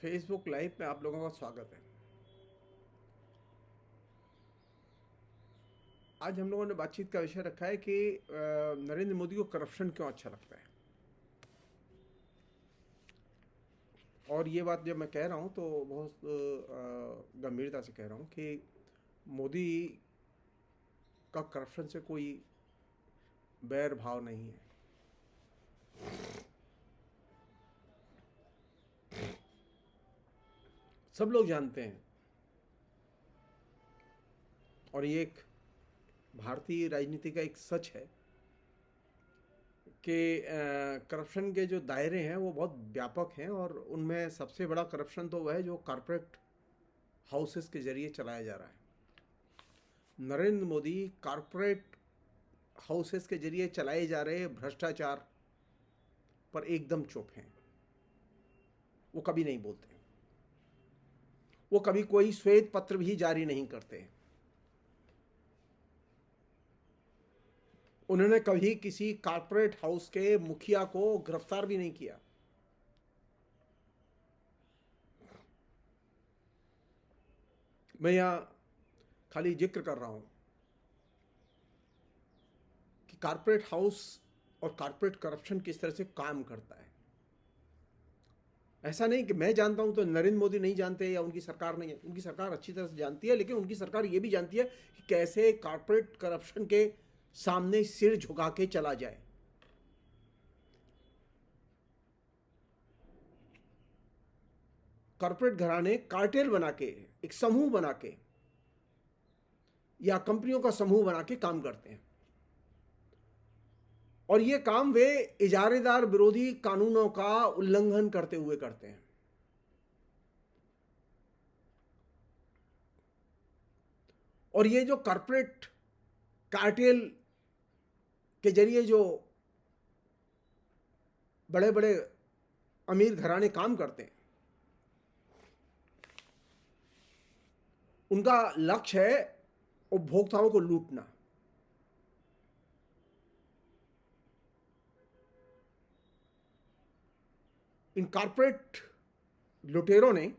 Facebook live में आप लोगों का स्वागत है। आज हम लोगों ने बातचीत का विषय रखा है कि नरेंद्र मोदी को करप्शन क्यों अच्छा लगता है। और ये बात जब मैं कह रहा हूँ तो बहुत गंभीरता से कह रहा हूँ कि मोदी का करप्शन से कोई बैर भाव नहीं है। सब लोग जानते हैं और ये एक भारतीय राजनीति का एक सच है कि करप्शन के जो दायरे हैं वो बहुत व्यापक हैं और उनमें सबसे बड़ा करप्शन तो वह है जो कॉरपोरेट हाउसेस के जरिए चलाया जा रहा है। नरेंद्र मोदी कॉरपोरेट हाउसेस के जरिए चलाए जा रहे भ्रष्टाचार पर एकदम चुप हैं। वो कभी नहीं बोलते, वो कभी कोई श्वेत पत्र भी जारी नहीं करते। उन्होंने कभी किसी कॉरपोरेट हाउस के मुखिया को गिरफ्तार भी नहीं किया। मैं यहां खाली जिक्र कर रहा हूं कि कॉरपोरेट हाउस और कॉरपोरेट करप्शन किस तरह से काम करता है। ऐसा नहीं कि मैं जानता हूं तो नरेंद्र मोदी नहीं जानते या उनकी सरकार नहीं, उनकी सरकार अच्छी तरह से जानती है, लेकिन उनकी सरकार ये भी जानती है कि कैसे कॉरपोरेट करप्शन के सामने सिर झुका के चला जाए। कॉरपोरेट घराने कार्टेल बना के, एक समूह बना के या कंपनियों का समूह बना के काम करते हैं और ये काम वे इजारेदार विरोधी कानूनों का उल्लंघन करते हुए करते हैं। और ये जो कॉरपोरेट कार्टेल के जरिए जो बड़े बड़े अमीर घराने काम करते हैं, उनका लक्ष्य है उपभोक्ताओं को लूटना। इन कॉरपोरेट लुटेरों ने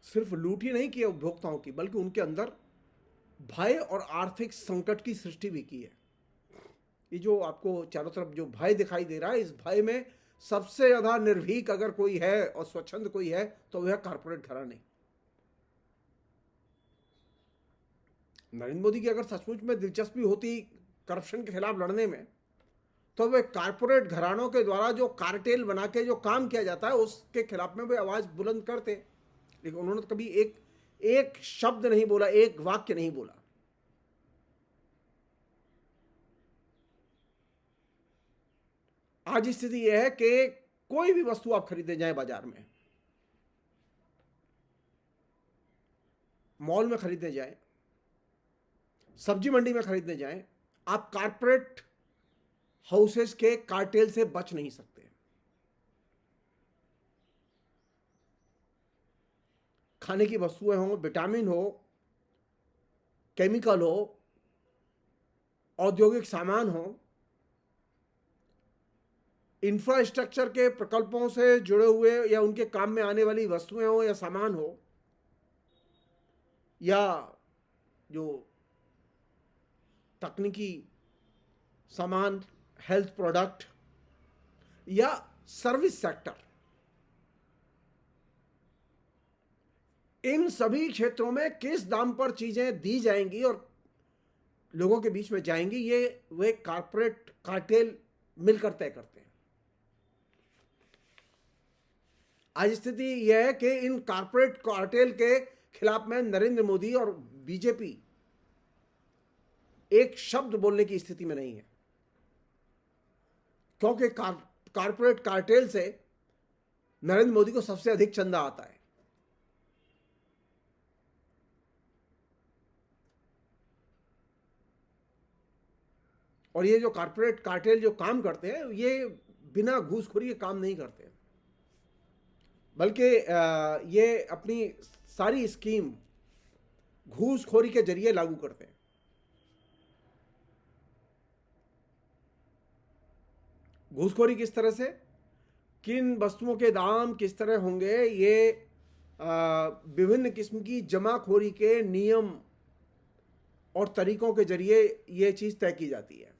सिर्फ लूट ही नहीं किया उपभोक्ताओं की, बल्कि उनके अंदर भय और आर्थिक संकट की सृष्टि भी की है। ये जो आपको चारों तरफ जो भय दिखाई दे रहा है, इस भय में सबसे ज्यादा निर्भीक अगर कोई है और स्वच्छंद कोई है तो वह कॉरपोरेट घराने। नरेंद्र मोदी की अगर सचमुच में दिलचस्पी होती करप्शन के खिलाफ लड़ने में, तो वे कॉरपोरेट घरानों के द्वारा जो कार्टेल बना के जो काम किया जाता है उसके खिलाफ में वे आवाज बुलंद करते। लेकिन उन्होंने तो कभी एक शब्द नहीं बोला, एक वाक्य नहीं बोला। आज स्थिति यह है कि कोई भी वस्तु आप खरीदने जाए बाजार में, मॉल में खरीदने जाए, सब्जी मंडी में खरीदने जाए, आप कॉरपोरेट हाउसेस के कार्टेल से बच नहीं सकते। खाने की वस्तुएं हो, विटामिन हो, केमिकल हो, औद्योगिक सामान हो, इंफ्रास्ट्रक्चर के प्रकल्पों से जुड़े हुए या उनके काम में आने वाली वस्तुएं हो या सामान हो, या जो तकनीकी सामान, हेल्थ प्रोडक्ट या सर्विस सेक्टर, इन सभी क्षेत्रों में किस दाम पर चीजें दी जाएंगी और लोगों के बीच में जाएंगी, ये वे कॉरपोरेट कार्टेल मिलकर तय करते हैं। आज स्थिति यह है कि इन कॉरपोरेट कार्टेल के खिलाफ में नरेंद्र मोदी और बीजेपी एक शब्द बोलने की स्थिति में नहीं है, क्योंकि कॉरपोरेट कार्टेल से नरेंद्र मोदी को सबसे अधिक चंदा आता है। और ये जो कॉरपोरेट कार्टेल जो काम करते हैं, ये बिना घूसखोरी के काम नहीं करते, बल्कि ये अपनी सारी स्कीम घूसखोरी के जरिए लागू करते हैं। घूसखोरी किस तरह से? किन वस्तुओं के दाम किस तरह होंगे, ये विभिन्न किस्म की जमाखोरी के नियम और तरीकों के जरिए ये चीज तय की जाती है।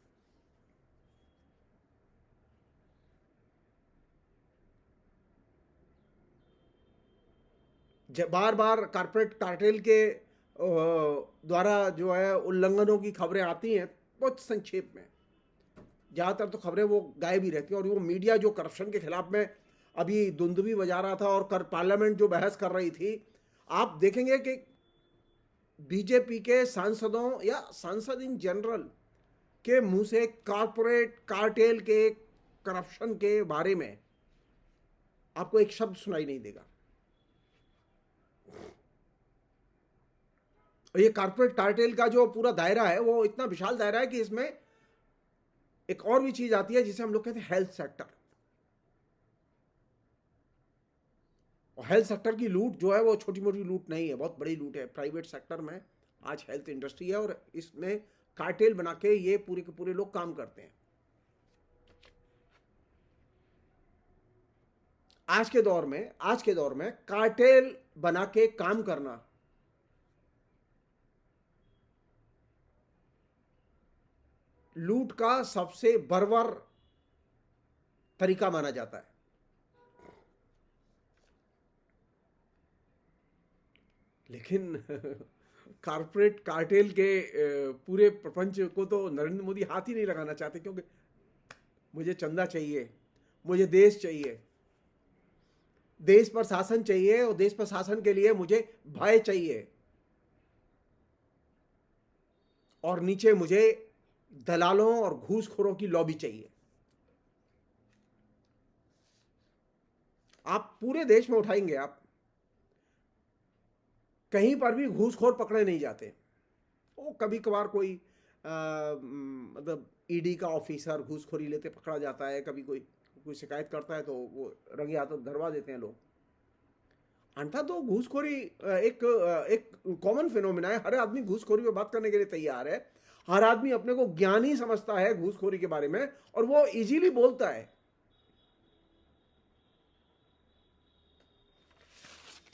बार बार कारपोरेट कार्टेल के द्वारा जो है उल्लंघनों की खबरें आती हैं, बहुत संक्षेप में, ज़्यादातर तो खबरें वो गायब ही रहती हैं। और वो मीडिया जो करप्शन के खिलाफ में अभी दुंदुभी बजा रहा था और कर पार्लियामेंट जो बहस कर रही थी, आप देखेंगे कि बीजेपी के सांसदों या सांसद इन जनरल के मुंह से कारपोरेट कार्टेल के करप्शन के बारे में आपको एक शब्द सुनाई नहीं देगा। और ये कारपोरेट कार्टेल का जो पूरा दायरा है वो इतना विशाल दायरा है कि इसमें एक और भी चीज आती है जिसे हम लोग कहते हैं हेल्थ सेक्टर। और हेल्थ सेक्टर की लूट जो है वो छोटी मोटी लूट नहीं है, बहुत बड़ी लूट है। प्राइवेट सेक्टर में आज हेल्थ इंडस्ट्री है और इसमें कार्टेल बना के ये पूरे के पूरे लोग काम करते हैं। आज के दौर में कार्टेल बना के काम करना लूट का सबसे बर्बर तरीका माना जाता है। लेकिन कारपोरेट कार्टेल के पूरे प्रपंच को तो नरेंद्र मोदी हाथ ही नहीं लगाना चाहते, क्योंकि मुझे चंदा चाहिए, मुझे देश चाहिए, देश पर शासन चाहिए, और देश पर शासन के लिए मुझे भय चाहिए, और नीचे मुझे दलालों और घूसखोरों की लॉबी चाहिए। आप पूरे देश में उठाएंगे, आप कहीं पर भी घूसखोर पकड़े नहीं जाते। वो कभी कभार कोई मतलब ईडी का ऑफिसर घूसखोरी लेते पकड़ा जाता है, कभी कोई शिकायत करता है तो वो रंगे हाथों धरवा देते हैं लोग। अन्यथा तो घूसखोरी एक कॉमन फिनोमिना है। हर आदमी घूसखोरी पे बात करने के लिए तैयार है। हर आदमी अपने को ज्ञानी समझता है घूसखोरी के बारे में, और वो इजीली बोलता है।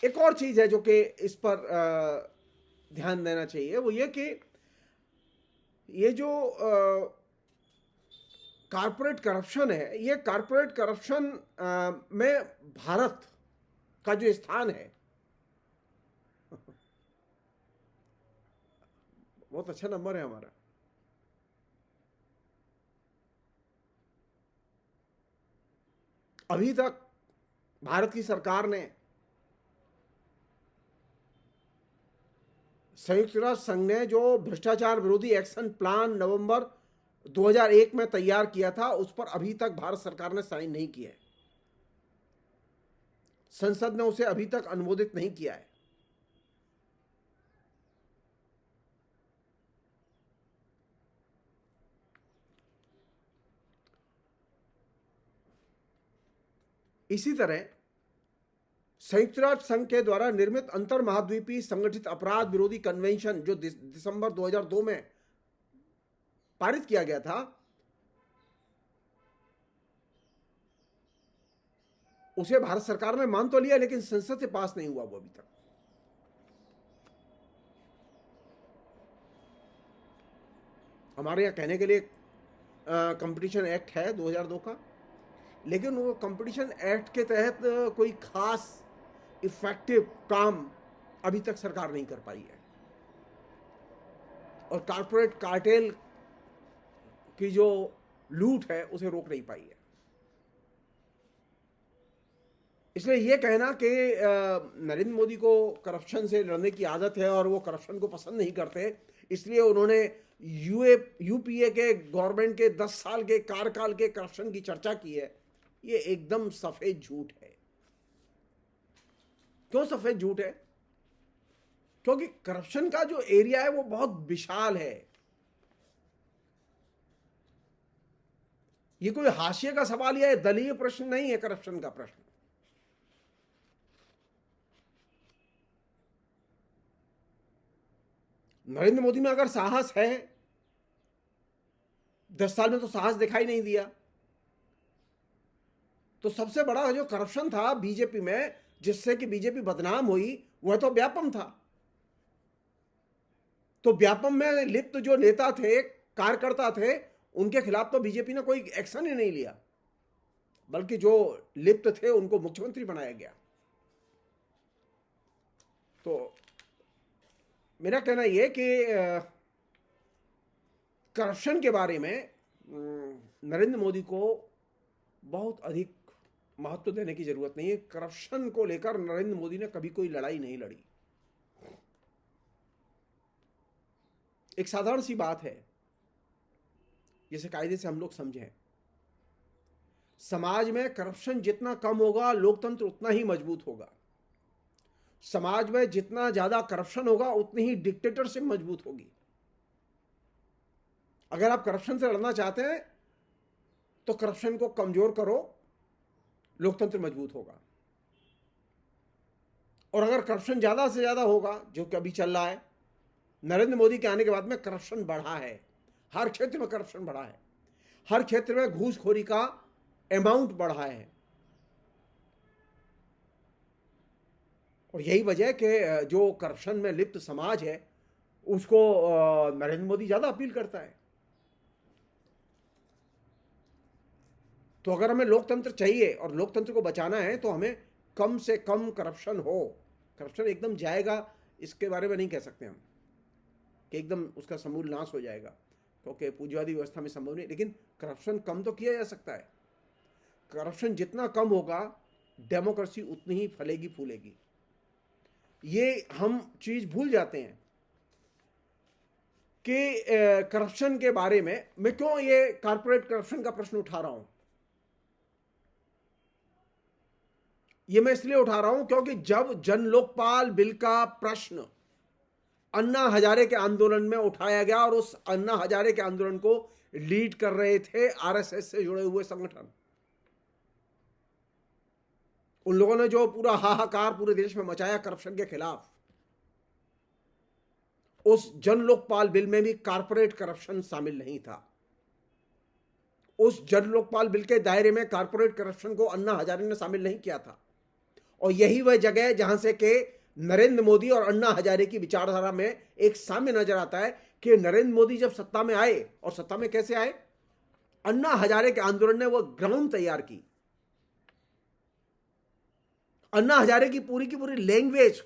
एक और चीज है जो कि इस पर ध्यान देना चाहिए, वो ये कि ये जो कारपोरेट करप्शन है, ये कारपोरेट करप्शन में भारत का जो स्थान है बहुत अच्छा नंबर है हमारा। अभी तक भारत की सरकार ने संयुक्त राष्ट्र संघ ने जो भ्रष्टाचार विरोधी एक्शन प्लान नवंबर 2001 में तैयार किया था, उस पर अभी तक भारत सरकार ने साइन नहीं किया है। संसद ने उसे अभी तक अनुमोदित नहीं किया है। इसी तरह संयुक्त राष्ट्र संघ के द्वारा निर्मित अंतर महाद्वीपीय संगठित अपराध विरोधी कन्वेंशन जो दिसंबर 2002 में पारित किया गया था, उसे भारत सरकार ने मान तो लिया, लेकिन संसद से पास नहीं हुआ वो अभी तक। हमारे यहाँ कहने के लिए कंपटीशन एक्ट है 2002 का, लेकिन वो कंपटीशन एक्ट के तहत कोई खास इफेक्टिव काम अभी तक सरकार नहीं कर पाई है, और कारपोरेट कार्टेल की जो लूट है उसे रोक नहीं पाई है। इसलिए ये कहना कि नरेंद्र मोदी को करप्शन से लड़ने की आदत है और वो करप्शन को पसंद नहीं करते, इसलिए उन्होंने यूपीए के गवर्नमेंट के 10 साल के कार्यकाल के करप्शन की चर्चा की है, ये एकदम सफेद झूठ है। क्यों सफेद झूठ है? क्योंकि करप्शन का जो एरिया है वो बहुत विशाल है। ये कोई हाशिए का सवाल या दलीय प्रश्न नहीं है करप्शन का प्रश्न। नरेंद्र मोदी में अगर साहस है, 10 साल में तो साहस दिखाई नहीं दिया, तो सबसे बड़ा जो करप्शन था बीजेपी में, जिससे कि बीजेपी बदनाम हुई, वह तो व्यापम था। तो व्यापम में लिप्त जो नेता थे, कार्यकर्ता थे, उनके खिलाफ तो बीजेपी ने कोई एक्शन ही नहीं लिया, बल्कि जो लिप्त थे उनको मुख्यमंत्री बनाया गया। तो मेरा कहना यह कि करप्शन के बारे में नरेंद्र मोदी को बहुत अधिक महत्व देने की जरूरत नहीं है। करप्शन को लेकर नरेंद्र मोदी ने कभी कोई लड़ाई नहीं लड़ी। एक साधारण सी बात है, जिसे कायदे से हम लोग समझें। समाज में करप्शन जितना कम होगा, लोकतंत्र उतना ही मजबूत होगा। समाज में जितना ज्यादा करप्शन होगा, उतनी ही डिक्टेटरशिप मजबूत होगी। अगर आप करप्शन से लड़ना चाहते हैं तो करप्शन को कमजोर करो, लोकतंत्र मजबूत होगा। और अगर करप्शन ज्यादा से ज्यादा होगा, जो कि अभी चल रहा है, नरेंद्र मोदी के आने के बाद में करप्शन बढ़ा है, हर क्षेत्र में करप्शन बढ़ा है, हर क्षेत्र में घूसखोरी का अमाउंट बढ़ा है। और यही वजह कि जो करप्शन में लिप्त समाज है, उसको नरेंद्र मोदी ज्यादा अपील करता है। तो अगर हमें लोकतंत्र चाहिए और लोकतंत्र को बचाना है, तो हमें कम से कम करप्शन हो। करप्शन एकदम जाएगा, इसके बारे में नहीं कह सकते हम कि एकदम उसका समूल नाश हो जाएगा, क्योंकि पूंजीवादी व्यवस्था में संभव नहीं, लेकिन करप्शन कम तो किया जा सकता है। करप्शन जितना कम होगा, डेमोक्रेसी उतनी ही फलेगी फूलेगी। ये हम चीज भूल जाते हैं कि करप्शन के बारे में मैं क्यों ये कारपोरेट करप्शन का प्रश्न उठा रहा हूं। ये मैं इसलिए उठा रहा हूं क्योंकि जब जन लोकपाल बिल का प्रश्न अन्ना हजारे के आंदोलन में उठाया गया, और उस अन्ना हजारे के आंदोलन को लीड कर रहे थे आरएसएस से जुड़े हुए संगठन, उन लोगों ने जो पूरा हाहाकार पूरे देश में मचाया करप्शन के खिलाफ, उस जन लोकपाल बिल में भी कारपोरेट करप्शन शामिल नहीं था। उस जन लोकपाल बिल के दायरे में कारपोरेट करप्शन को अन्ना हजारे ने शामिल नहीं किया था। और यही वह जगह है जहां से कि नरेंद्र मोदी और अन्ना हजारे की विचारधारा में एक साम्य नजर आता है कि नरेंद्र मोदी जब सत्ता में आए, और सत्ता में कैसे आए, अन्ना हजारे के आंदोलन ने वो ग्राउंड तैयार की। अन्ना हजारे की पूरी लैंग्वेज,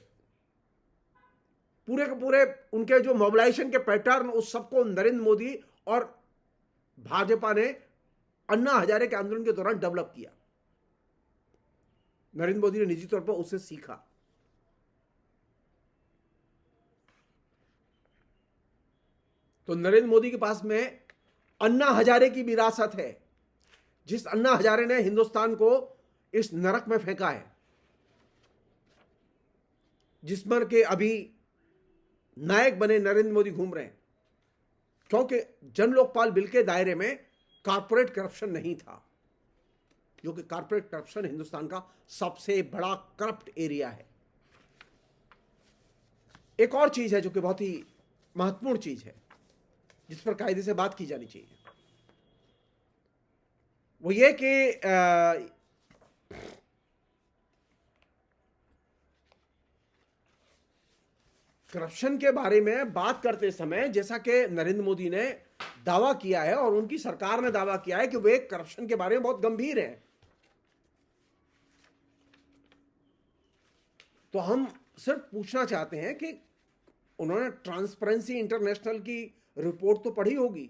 पूरे के पूरे उनके जो मोबिलाइजेशन के पैटर्न, उस सबको नरेंद्र मोदी और भाजपा ने अन्ना हजारे के आंदोलन के दौरान डेवलप किया। नरेंद्र मोदी ने निजी तौर पर उससे सीखा। तो नरेंद्र मोदी के पास में अन्ना हजारे की विरासत है, जिस अन्ना हजारे ने हिंदुस्तान को इस नरक में फेंका है, जिसमें के अभी नायक बने नरेंद्र मोदी घूम रहे हैं, क्योंकि जन लोकपाल बिल के दायरे में कारपोरेट करप्शन नहीं था, जो कि कारपोरेट करप्शन हिंदुस्तान का सबसे बड़ा करप्ट एरिया है। एक और चीज है जो कि बहुत ही महत्वपूर्ण चीज है, जिस पर कायदे से बात की जानी चाहिए, वो ये कि करप्शन के बारे में बात करते समय, जैसा कि नरेंद्र मोदी ने दावा किया है और उनकी सरकार ने दावा किया है कि वे करप्शन के बारे में बहुत गंभीर हैं, तो हम सिर्फ पूछना चाहते हैं कि उन्होंने ट्रांसपेरेंसी इंटरनेशनल की रिपोर्ट तो पढ़ी होगी।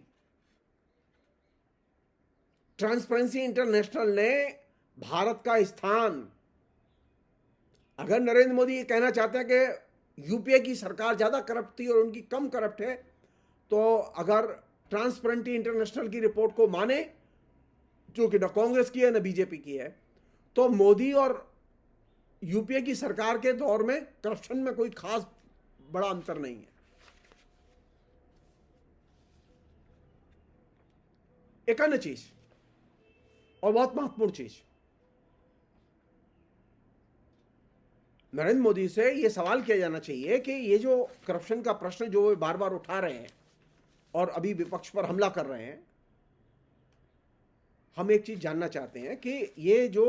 ट्रांसपेरेंसी इंटरनेशनल ने भारत का स्थान, अगर नरेंद्र मोदी ये कहना चाहते हैं कि यूपीए की सरकार ज्यादा करप्ट थी और उनकी कम करप्ट है, तो अगर ट्रांसपेरेंसी इंटरनेशनल की रिपोर्ट को माने, जो कि न कांग्रेस की है न बीजेपी की है, तो मोदी और यूपीए की सरकार के दौर में करप्शन में कोई खास बड़ा अंतर नहीं है। एक अन्य चीज और बहुत महत्वपूर्ण चीज, नरेंद्र मोदी से यह सवाल किया जाना चाहिए कि ये जो करप्शन का प्रश्न जो वे बार बार उठा रहे हैं और अभी विपक्ष पर हमला कर रहे हैं, हम एक चीज जानना चाहते हैं कि ये जो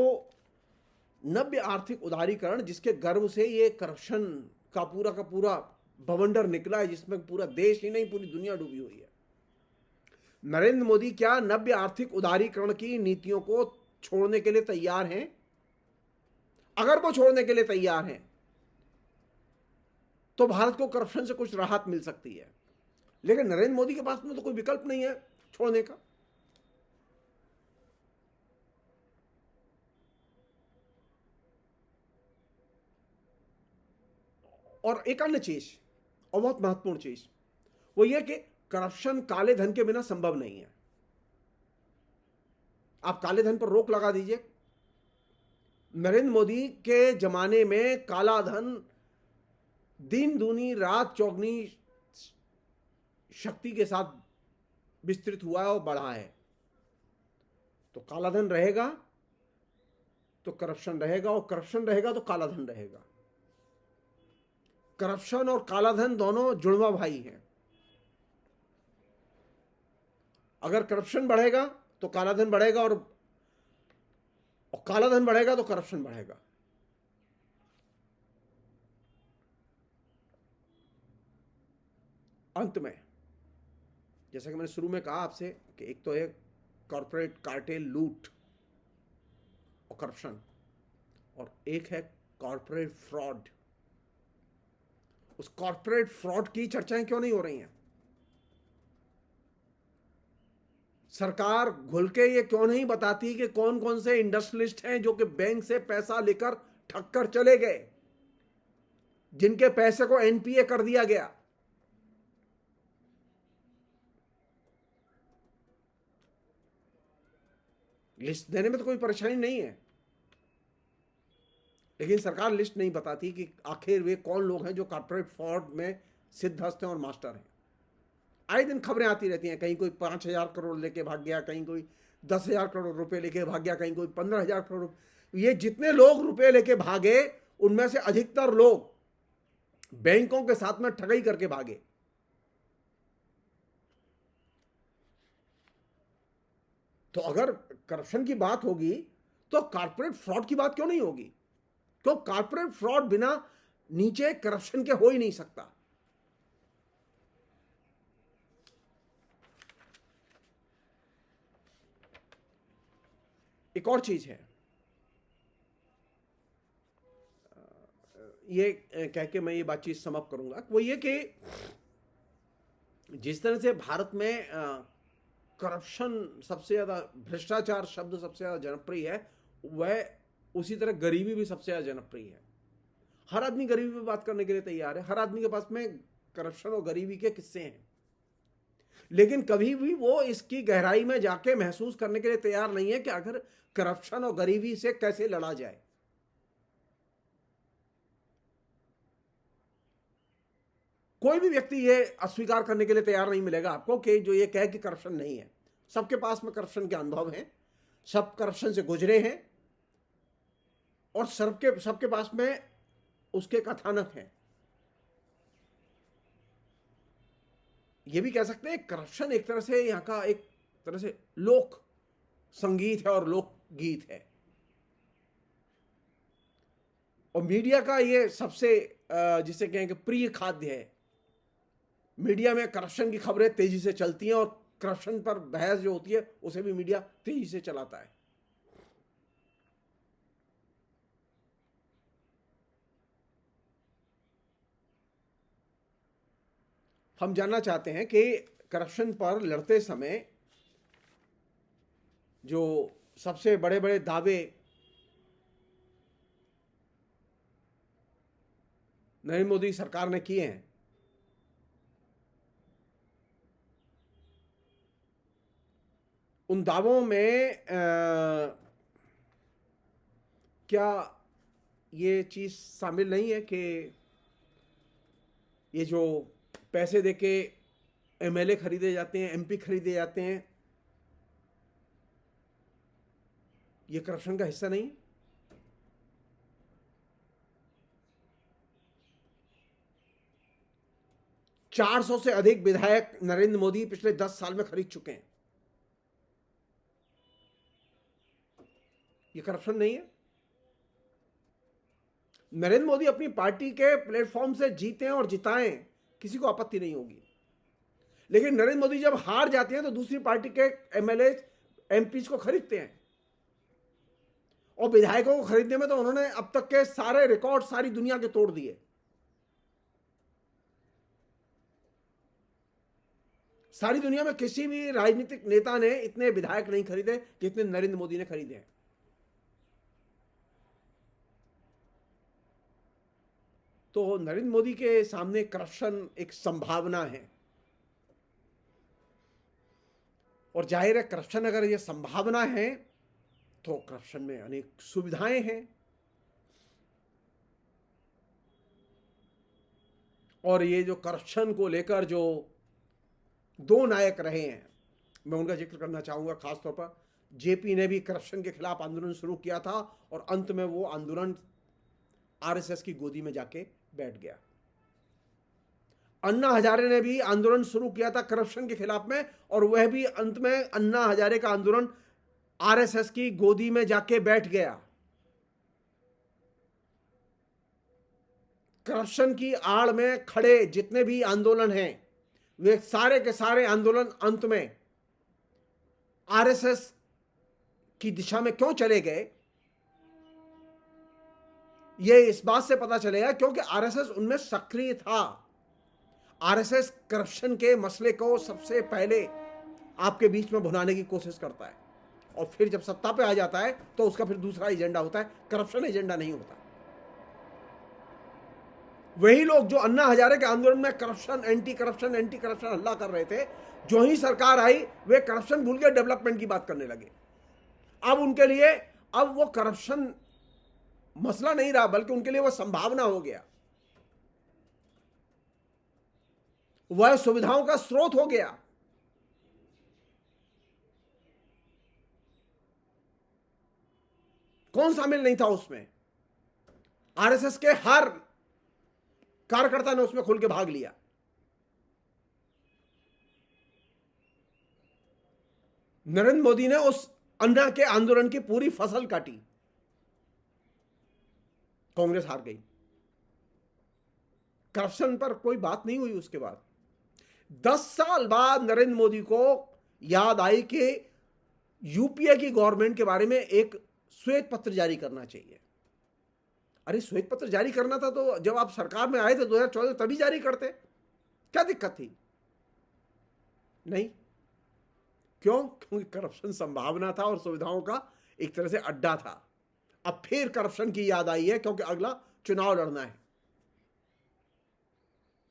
नव्य आर्थिक उदारीकरण जिसके गर्भ से ये करप्शन का पूरा बवंडर निकला है, जिसमें पूरा देश ही नहीं पूरी दुनिया डूबी हुई है, नरेंद्र मोदी क्या नव्य आर्थिक उदारीकरण की नीतियों को छोड़ने के लिए तैयार हैं? अगर वो छोड़ने के लिए तैयार हैं तो भारत को करप्शन से कुछ राहत मिल सकती है, लेकिन नरेंद्र मोदी के पास में तो कोई विकल्प नहीं है छोड़ने का। और एक अन्य चीज और बहुत महत्वपूर्ण चीज वो ये कि करप्शन काले धन के बिना संभव नहीं है। आप काले धन पर रोक लगा दीजिए। नरेंद्र मोदी के जमाने में काला धन दिन दूनी रात चौगनी शक्ति के साथ विस्तृत हुआ है और बढ़ा है। तो काला धन रहेगा तो करप्शन रहेगा, और करप्शन रहेगा तो काला धन रहेगा। करप्शन और काला धन दोनों जुड़वा भाई हैं। अगर करप्शन बढ़ेगा तो काला धन बढ़ेगा, और काला धन बढ़ेगा तो करप्शन बढ़ेगा। अंत में जैसा कि मैंने शुरू में कहा आपसे कि एक तो है कॉर्पोरेट कार्टेल लूट और करप्शन, और एक है कॉर्पोरेट फ्रॉड। उस कॉर्पोरेट फ्रॉड की चर्चाएं क्यों नहीं हो रही हैं? सरकार घुल के ये क्यों नहीं बताती कि कौन कौन से इंडस्ट्रियलिस्ट हैं जो कि बैंक से पैसा लेकर ठग कर चले गए, जिनके पैसे को एनपीए कर दिया गया? लिस्ट देने में तो कोई परेशानी नहीं है, लेकिन सरकार लिस्ट नहीं बताती कि आखिर वे कौन लोग हैं जो कॉर्पोरेट फ्रॉड में सिद्धहस्त हैं और मास्टर हैं। आए दिन खबरें आती रहती हैं, कहीं कोई 5,000 करोड़ लेके भाग गया, कहीं कोई 10,000 करोड़ रुपए लेके भाग गया, कहीं कोई 15,000 करोड़। ये जितने लोग रुपए लेके भागे उनमें से अधिकतर लोग बैंकों के साथ में ठगी करके भागे। तो अगर करप्शन की बात होगी तो कॉर्पोरेट फ्रॉड की बात क्यों नहीं होगी? क्यों कॉर्पोरेट फ्रॉड बिना नीचे करप्शन के हो ही नहीं सकता। एक और चीज है, ये कह के मैं ये बातचीत समाप्त करूंगा, वो ये कि जिस तरह से भारत में करप्शन सबसे ज्यादा, भ्रष्टाचार शब्द सबसे ज्यादा जनप्रिय है, वह उसी तरह गरीबी भी सबसे ज्यादा जनप्रिय है। हर आदमी गरीबी पे बात करने के लिए तैयार है, हर आदमी के पास में करप्शन और गरीबी के किस्से हैं, लेकिन कभी भी वो इसकी गहराई में जाके महसूस करने के लिए तैयार नहीं है कि आखिर करप्शन और गरीबी से कैसे लड़ा जाए। कोई भी व्यक्ति ये अस्वीकार करने के लिए तैयार नहीं मिलेगा आपको कि जो ये कहे कि करप्शन नहीं है। सबके पास में करप्शन के अनुभव हैं, सब करप्शन से गुजरे हैं, और सबके पास में उसके कथानक हैं। ये भी कह सकते हैं करप्शन एक तरह से यहाँ का एक तरह से लोक संगीत है और लोक गीत है, और मीडिया का ये सबसे जिसे कहें कि प्रिय खाद्य है। मीडिया में करप्शन की खबरें तेजी से चलती हैं, और करप्शन पर बहस जो होती है उसे भी मीडिया तेजी से चलाता है। हम जानना चाहते हैं कि करप्शन पर लड़ते समय जो सबसे बड़े बड़े दावे नरेंद्र मोदी सरकार ने किए हैं, उन दावों में क्या ये चीज शामिल नहीं है कि ये जो पैसे देके एमएलए खरीदे जाते हैं, एमपी खरीदे जाते हैं, ये करप्शन का हिस्सा नहीं? 400 से अधिक विधायक नरेंद्र मोदी पिछले 10 साल में खरीद चुके हैं। ये करप्शन नहीं है? नरेंद्र मोदी अपनी पार्टी के प्लेटफॉर्म से जीते और जिताएं, किसी को आपत्ति नहीं होगी। लेकिन नरेंद्र मोदी जब हार जाते हैं तो दूसरी पार्टी के एमएलए एमपीज को खरीदते हैं, और विधायकों को खरीदने में तो उन्होंने अब तक के सारे रिकॉर्ड सारी दुनिया के तोड़ दिए। सारी दुनिया में किसी भी राजनीतिक नेता ने इतने विधायक नहीं खरीदे जितने नरेंद्र मोदी ने खरीदे हैं। तो नरेंद्र मोदी के सामने करप्शन एक संभावना है, और जाहिर है करप्शन अगर ये संभावना है तो करप्शन में अनेक सुविधाएं हैं। और ये जो करप्शन को लेकर जो दो नायक रहे हैं, मैं उनका जिक्र करना चाहूंगा। खासतौर पर जेपी ने भी करप्शन के खिलाफ आंदोलन शुरू किया था, और अंत में वो आंदोलन आरएसएस की गोदी में जाके बैठ गया। अन्ना हजारे ने भी आंदोलन शुरू किया था करप्शन के खिलाफ में, और वह भी अंत में अन्ना हजारे का आंदोलन आरएसएस की गोदी में जाके बैठ गया। करप्शन की आड़ में खड़े जितने भी आंदोलन हैं, वे सारे के सारे आंदोलन अंत में आरएसएस की दिशा में क्यों चले गए, यह इस बात से पता चलेगा क्योंकि आरएसएस उनमें सक्रिय था। आरएसएस करप्शन के मसले को सबसे पहले आपके बीच में भुनाने की कोशिश करता है, और फिर जब सत्ता पे आ जाता है तो उसका फिर दूसरा एजेंडा होता है, करप्शन एजेंडा नहीं होता। वही लोग जो अन्ना हजारे के आंदोलन में करप्शन एंटी करप्शन हल्ला कर रहे थे, जो ही सरकार आई वे करप्शन भूल के डेवलपमेंट की बात करने लगे। अब उनके लिए अब वो करप्शन मसला नहीं रहा, बल्कि उनके लिए वो संभावना हो गया, वह सुविधाओं का स्रोत हो गया। कौन शामिल नहीं था उसमें? आरएसएस के हर कार्यकर्ता ने उसमें खुल के भाग लिया। नरेंद्र मोदी ने उस अन्ना के आंदोलन की पूरी फसल काटी, कांग्रेस हार गई। करप्शन पर कोई बात नहीं हुई। उसके बाद 10 साल बाद नरेंद्र मोदी को याद आई कि यूपीए की गवर्नमेंट के बारे में एक श्वेत पत्र जारी करना चाहिए। अरे श्वेत पत्र जारी करना था तो जब आप सरकार में आए थे 2014 तभी जारी करते, क्या दिक्कत थी? नहीं। क्यों? क्योंकि करप्शन संभावना था और सुविधाओं का एक तरह से अड्डा था। अब फिर करप्शन की याद आई है क्योंकि अगला चुनाव लड़ना है।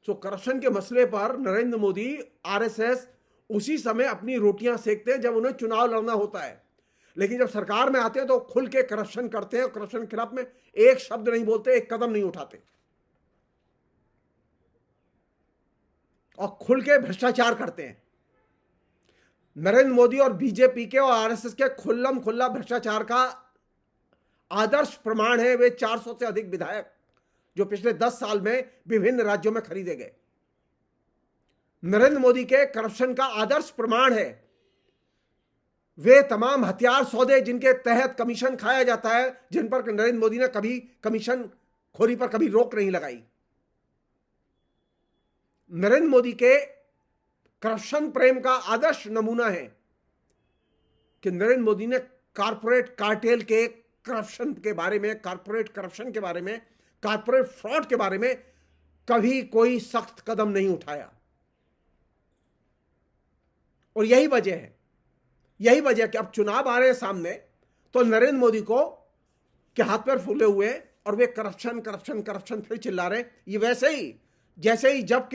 तो करप्शन के मसले पर नरेंद्र मोदी, आरएसएस उसी समय अपनी रोटियां सेकते हैं जब उन्हें चुनाव लड़ना होता है, लेकिन जब सरकार में आते हैं तो खुल के करप्शन करते हैं। करप्शन के खिलाफ में एक शब्द नहीं बोलते, एक कदम नहीं उठाते, और खुल के भ्रष्टाचार करते हैं। नरेंद्र मोदी और बीजेपी के और आरएसएस के खुल्लम खुल्ला भ्रष्टाचार का आदर्श प्रमाण है वे 400 से अधिक विधायक जो पिछले 10 साल में विभिन्न राज्यों में खरीदे गए। नरेंद्र मोदी के करप्शन का आदर्श प्रमाण है वे तमाम हथियार सौदे जिनके तहत कमीशन खाया जाता है, जिन पर नरेंद्र मोदी ने कभी कमीशन खोरी पर कभी रोक नहीं लगाई। नरेंद्र मोदी के करप्शन प्रेम का आदर्श नमूना है कि नरेंद्र मोदी ने कारपोरेट कार्टेल के करप्शन के बारे में, कारपोरेट करप्शन के बारे में, कारपोरेट फ्रॉड के बारे में कभी कोई सख्त कदम नहीं उठाया। और यही वजह कि अब चुनाव आ रहे हैं सामने, तो नरेंद्र मोदी को के हाथ पैर फूले हुए और वे करप्शन फिर चिल्ला रहे। ये वैसे ही जैसे ही जब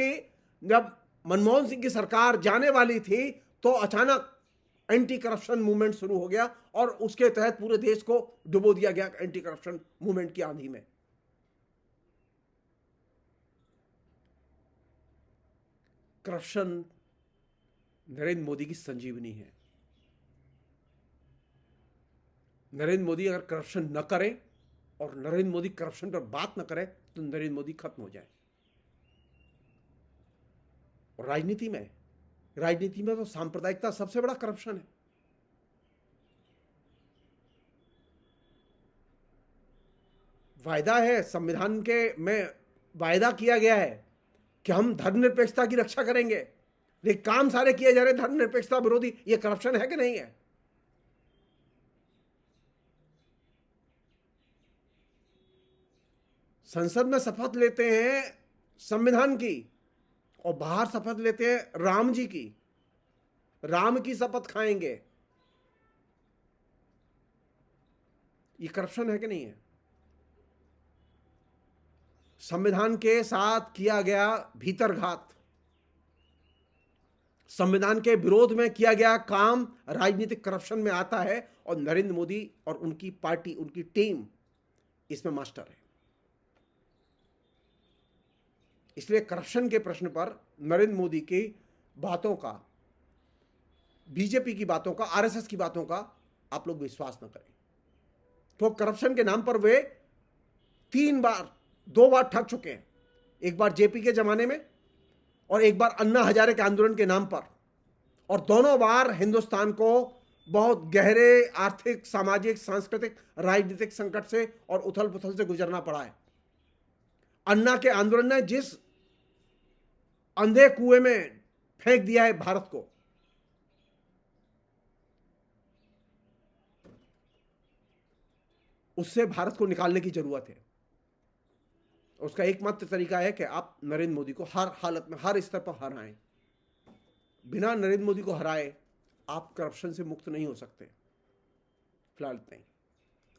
मनमोहन सिंह की सरकार जाने वाली थी तो अचानक एंटी करप्शन मूवमेंट शुरू हो गया और उसके तहत पूरे देश को डुबो दिया गया एंटी करप्शन मूवमेंट की आंधी में। करप्शन नरेंद्र मोदी की संजीवनी है। नरेंद्र मोदी अगर करप्शन न करें और नरेंद्र मोदी करप्शन पर बात न करें तो नरेंद्र मोदी खत्म हो जाए। और राजनीति में तो सांप्रदायिकता सबसे बड़ा करप्शन है। वायदा है, संविधान के में वायदा किया गया है कि हम धर्मनिरपेक्षता की रक्षा करेंगे, लेकिन काम सारे किए जा रहे धर्मनिरपेक्षता विरोधी। ये करप्शन है कि नहीं है? संसद में शपथ लेते हैं संविधान की और बाहर शपथ लेते हैं राम जी की, राम की शपथ खाएंगे। ये करप्शन है कि नहीं है? संविधान के साथ किया गया भीतरघात, संविधान के विरोध में किया गया काम राजनीतिक करप्शन में आता है, और नरेंद्र मोदी और उनकी पार्टी, उनकी टीम इसमें मास्टर है। इसलिए करप्शन के प्रश्न पर नरेंद्र मोदी की बातों का, बीजेपी की बातों का, आरएसएस की बातों का आप लोग विश्वास न करें। तो करप्शन के नाम पर वे 2 बार ठग चुके हैं। एक बार जेपी के जमाने में और एक बार अन्ना हजारे के आंदोलन के नाम पर, और दोनों बार हिंदुस्तान को बहुत गहरे आर्थिक, सामाजिक, सांस्कृतिक, राजनीतिक संकट से और उथल पुथल से गुजरना पड़ा है। अन्ना के आंदोलन ने जिस अंधे कुएं में फेंक दिया है भारत को, उससे भारत को निकालने की जरूरत है। उसका एकमात्र तरीका है कि आप नरेंद्र मोदी को हर हालत में, हर स्तर पर हराएं। बिना नरेंद्र मोदी को हराए आप करप्शन से मुक्त नहीं हो सकते। फिलहाल इतना ही।